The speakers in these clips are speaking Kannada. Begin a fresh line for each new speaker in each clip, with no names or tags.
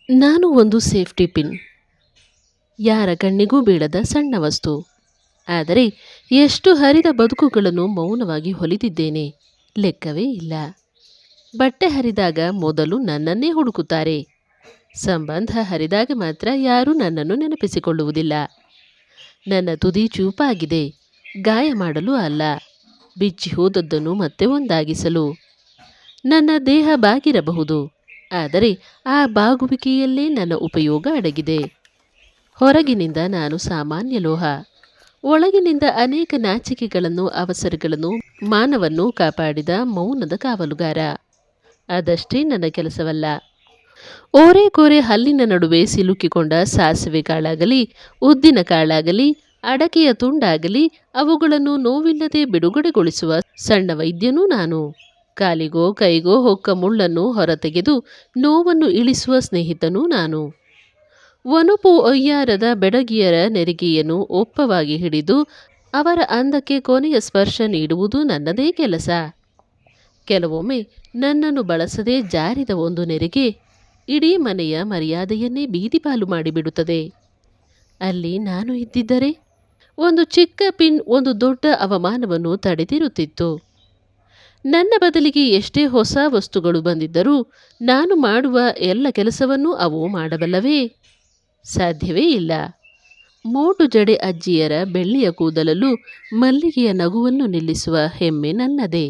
ನಾನು ಒಂದು ಸೇಫ್ಟಿ ಪಿನ್, ಯಾರ ಕಣ್ಣಿಗೂ ಬೀಳದ ಸಣ್ಣ ವಸ್ತು. ಆದರೆ ಎಷ್ಟು ಹರಿದ ಬದುಕುಗಳನ್ನು ಮೌನವಾಗಿ ಹೊಲಿದಿದ್ದೇನೆ, ಲೆಕ್ಕವೇ ಇಲ್ಲ. ಬಟ್ಟೆ ಹರಿದಾಗ ಮೊದಲು ನನ್ನನ್ನೇ ಹುಡುಕುತ್ತಾರೆ. ಸಂಬಂಧ ಹರಿದಾಗ ಮಾತ್ರ ಯಾರೂ ನನ್ನನ್ನು ನೆನಪಿಸಿಕೊಳ್ಳುವುದಿಲ್ಲ. ನನ್ನ ತುದಿ ಚೂಪಾಗಿದೆ, ಗಾಯ ಮಾಡಲು ಅಲ್ಲ, ಬಿಚ್ಚಿ ಹೋದದ್ದನ್ನು ಮತ್ತೆ ಒಂದಾಗಿಸಲು. ನನ್ನ ದೇಹ ಬಾಗಿರಬಹುದು, ಆದರೆ ಆ ಬಾಗುವಿಕೆಯಲ್ಲೇ ನನ್ನ ಉಪಯೋಗ ಅಡಗಿದೆ. ಹೊರಗಿನಿಂದ ನಾನು ಸಾಮಾನ್ಯ ಲೋಹ, ಒಳಗಿನಿಂದ ಅನೇಕ ನಾಚಿಕೆಗಳನ್ನು, ಅವಸರಗಳನ್ನು, ಮಾನವನ್ನು ಕಾಪಾಡಿದ ಮೌನದ ಕಾವಲುಗಾರ. ಅದಷ್ಟೇ ನನ್ನ ಕೆಲಸವಲ್ಲ. ಓರೆಕೋರೆ ಹಲ್ಲಿನ ನಡುವೆ ಸಿಲುಕಿಕೊಂಡ ಸಾಸಿವೆ ಕಾಳಾಗಲಿ, ಉದ್ದಿನ ಕಾಳಾಗಲಿ, ಅಡಕೆಯ ತುಂಡಾಗಲಿ, ಅವುಗಳನ್ನು ನೋವಿಲ್ಲದೆ ಬಿಡುಗಡೆಗೊಳಿಸುವ ಸಣ್ಣ ವೈದ್ಯನೂ ನಾನು. ಕಾಲಿಗೋ ಕೈಗೋ ಹೊಕ್ಕ ಮುಳ್ಳನ್ನು ಹೊರತೆಗೆದು ನೋವನ್ನು ಇಳಿಸುವ ಸ್ನೇಹಿತನೂ ನಾನು. ಒನುಪು ಒಯ್ಯಾರದ ಬೆಡಗಿಯರ ನೆರಿಗೆಯನ್ನು ಒಪ್ಪವಾಗಿ ಹಿಡಿದು ಅವರ ಅಂದಕ್ಕೆ ಕೊನೆಯ ಸ್ಪರ್ಶ ನೀಡುವುದು ನನ್ನದೇ ಕೆಲಸ. ಕೆಲವೊಮ್ಮೆ ನನ್ನನ್ನು ಬಳಸದೆ ಜಾರಿದ ಒಂದು ನೆರಿಗೆ ಇಡೀ ಮನೆಯ ಮರ್ಯಾದೆಯನ್ನೇ ಬೀದಿಪಾಲು ಮಾಡಿಬಿಡುತ್ತದೆ. ಅಲ್ಲಿ ನಾನು ಇದ್ದಿದ್ದರೆ ಒಂದು ಚಿಕ್ಕ ಪಿನ್ ಒಂದು ದೊಡ್ಡ ಅವಮಾನವನ್ನು ತಡೆದಿರುತ್ತಿತ್ತು. ನನ್ನ ಬದಲಿಗೆ ಎಷ್ಟೇ ಹೊಸ ವಸ್ತುಗಳು ಬಂದಿದ್ದರೂ ನಾನು ಮಾಡುವ ಎಲ್ಲ ಕೆಲಸವನ್ನೂ ಅವು ಮಾಡಬಲ್ಲವೇ? ಸಾಧ್ಯವೇ ಇಲ್ಲ. ಮೋಟು ಜಡೆ ಅಜ್ಜಿಯರ ಬೆಳ್ಳಿಯ ಕೂದಲಲ್ಲೂ ಮಲ್ಲಿಗೆಯ ನಗುವನ್ನು ನಿಲ್ಲಿಸುವ ಹೆಮ್ಮೆ ನನ್ನದೇ.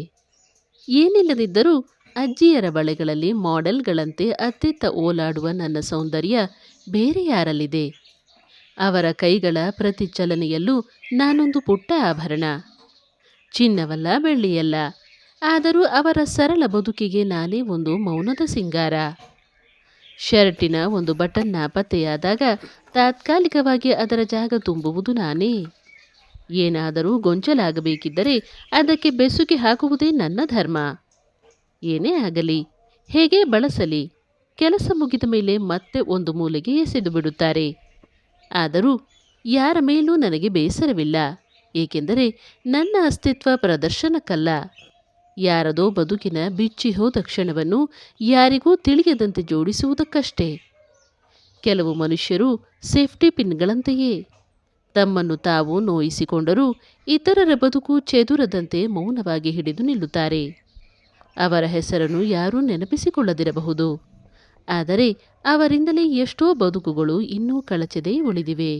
ಏನಿಲ್ಲದಿದ್ದರೂ ಅಜ್ಜಿಯರ ಬಳೆಗಳಲ್ಲಿ ಮಾಡೆಲ್ಗಳಂತೆ ಅತ್ತೆತ್ತ ಓಲಾಡುವ ನನ್ನ ಸೌಂದರ್ಯ ಬೇರೆ ಯಾರಲ್ಲಿದೆ? ಅವರ ಕೈಗಳ ಪ್ರತಿ ಚಲನೆಯಲ್ಲೂ ನಾನೊಂದು ಪುಟ್ಟ ಆಭರಣ. ಚಿನ್ನವಲ್ಲ, ಬೆಳ್ಳಿಯಲ್ಲ, ಆದರೂ ಅವರ ಸರಳ ಬದುಕಿಗೆ ನಾನೇ ಒಂದು ಮೌನದ ಸಿಂಗಾರ. ಶರ್ಟಿನ ಒಂದು ಬಟನ್ ನಾಪತ್ತೆಯಾದಾಗ ತಾತ್ಕಾಲಿಕವಾಗಿ ಅದರ ಜಾಗ ತುಂಬುವುದು ನಾನೇ. ಏನಾದರೂ ಗೊಂಚಲಾಗಬೇಕಿದ್ದರೆ ಅದಕ್ಕೆ ಬೆಸುಗೆ ಹಾಕುವುದೇ ನನ್ನ ಧರ್ಮ. ಏನೇ ಆಗಲಿ, ಹೇಗೆ ಬಳಸಲಿ, ಕೆಲಸ ಮುಗಿದ ಮೇಲೆ ಮತ್ತೆ ಒಂದು ಮೂಲೆಗೆ ಎಸೆದು ಬಿಡುತ್ತಾರೆ. ಆದರೂ ಯಾರ ಮೇಲೂ ನನಗೆ ಬೇಸರವಿಲ್ಲ, ಏಕೆಂದರೆ ನನ್ನ ಅಸ್ತಿತ್ವ ಪ್ರದರ್ಶನಕ್ಕಲ್ಲ, ಯಾರದೋ ಬದುಕಿನ ಬಿಚ್ಚಿ ಹೋದ ಕ್ಷಣವನ್ನು ಯಾರಿಗೂ ತಿಳಿಯದಂತೆ ಜೋಡಿಸುವುದಕ್ಕಷ್ಟೇ. ಕೆಲವು ಮನುಷ್ಯರು ಸೇಫ್ಟಿ ಪಿನ್ಗಳಂತೆಯೇ. ತಮ್ಮನ್ನು ತಾವು ನೋಯಿಸಿಕೊಂಡರೂ ಇತರರ ಬದುಕು ಚೆದುರದಂತೆ ಮೌನವಾಗಿ ಹಿಡಿದು ನಿಲ್ಲುತ್ತಾರೆ. ಅವರ ಹೆಸರನ್ನು ಯಾರೂ ನೆನಪಿಸಿಕೊಳ್ಳದಿರಬಹುದು, ಆದರೆ ಅವರಿಂದಲೇ ಎಷ್ಟೋ ಬದುಕುಗಳು ಇನ್ನೂ ಕಳಚದೆ ಉಳಿದಿವೆ.